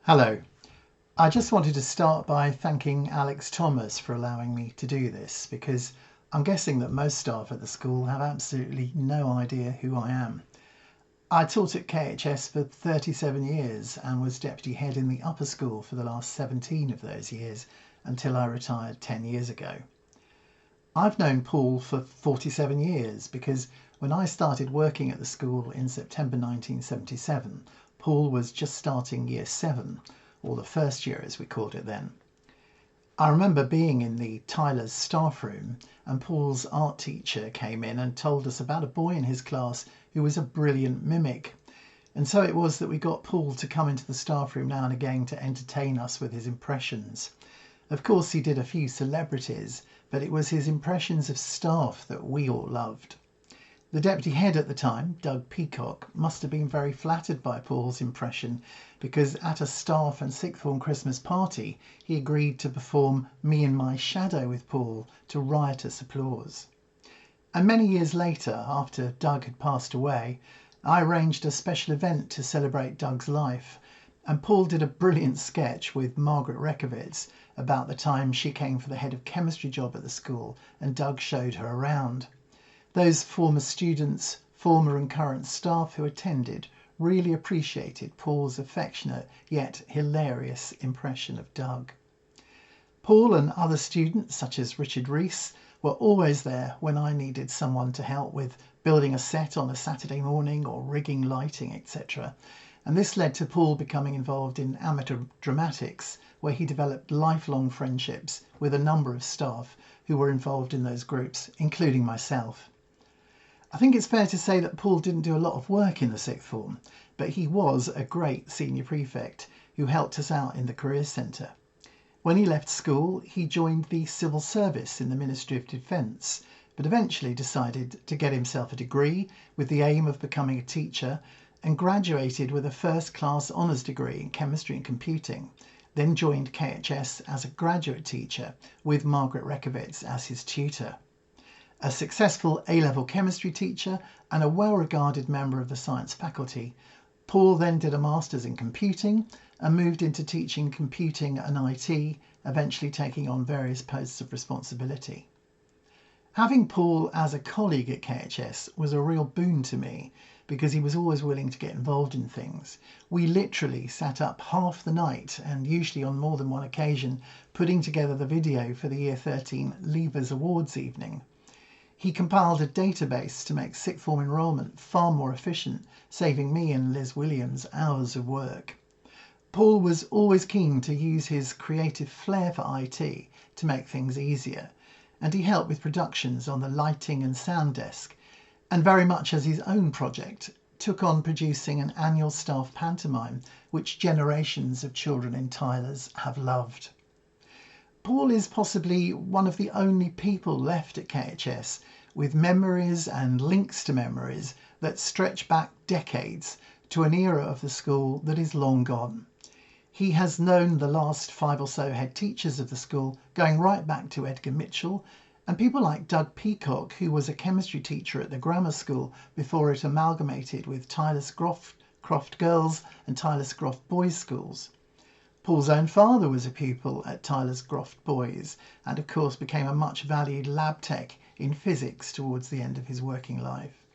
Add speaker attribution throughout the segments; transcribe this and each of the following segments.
Speaker 1: Hello. I just wanted to start by thanking Alex Thomas for allowing me to do this, because I'm guessing that most staff at the school have absolutely no idea who I am. I taught at KHS for 37 years and was deputy head in the upper school for the last 17 of those years until I retired 10 years ago. I've known Paul for 47 years because when I started working at the school in September 1977, Paul was just starting year 7, or the first year as we called it then. I remember being in the Tyler's staff room and Paul's art teacher came in and told us about a boy in his class who was a brilliant mimic. And so it was that we got Paul to come into the staff room now and again to entertain us with his impressions. Of course he did a few celebrities, but it was his impressions of staff that we all loved. The deputy head at the time, Doug Peacock, must have been very flattered by Paul's impression because at a staff and sixth form Christmas party he agreed to perform Me and My Shadow with Paul to riotous applause. And many years later, after Doug had passed away, I arranged a special event to celebrate Doug's life, and Paul did a brilliant sketch with Margaret Rekovitz about the time she came for the head of chemistry job at the school and Doug showed her around. Those former students, former and current staff who attended really appreciated Paul's affectionate yet hilarious impression of Doug. Paul and other students such as Richard Rees were always there when I needed someone to help with building a set on a Saturday morning or rigging lighting, etc. And this led to Paul becoming involved in amateur dramatics, where he developed lifelong friendships with a number of staff who were involved in those groups, including myself. I think it's fair to say that Paul didn't do a lot of work in the sixth form, but he was a great senior prefect who helped us out in the Careers Centre. When he left school, he joined the civil service in the Ministry of Defence, but eventually decided to get himself a degree with the aim of becoming a teacher and graduated with a first-class honours degree in chemistry and computing, then joined KHS as a graduate teacher with Margaret Rekovitz as his tutor. A successful A-level chemistry teacher and a well-regarded member of the science faculty, Paul then did a master's in computing and moved into teaching computing and IT, eventually taking on various posts of responsibility. Having Paul as a colleague at KHS was a real boon to me because he was always willing to get involved in things. We literally sat up half the night and usually on more than one occasion putting together the video for the Year 13 Leavers Awards evening. He compiled a database to make sixth form enrolment far more efficient, saving me and Liz Williams hours of work. Paul was always keen to use his creative flair for IT to make things easier, and he helped with productions on the lighting and sound desk, and very much as his own project, took on producing an annual staff pantomime, which generations of children in Tyler's have loved. Paul is possibly one of the only people left at KHS with memories and links to memories that stretch back decades to an era of the school that is long gone. He has known the last 5 or so head teachers of the school, going right back to Edgar Mitchell, and people like Doug Peacock, who was a chemistry teacher at the grammar school before it amalgamated with Tyler's Croft Girls and Tyler's Croft Boys schools. Paul's own father was a pupil at Tyler's Croft Boys and of course became a much valued lab tech in physics towards the end of his working life.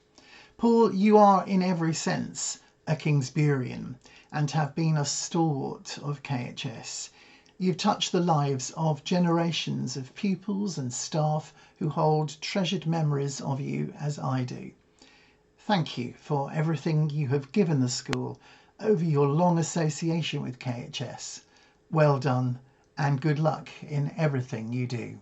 Speaker 1: Paul, you are in every sense a Kingsburyan and have been a stalwart of KHS. You've touched the lives of generations of pupils and staff who hold treasured memories of you as I do. Thank you for everything you have given the school over your long association with KHS. Well done and good luck in everything you do.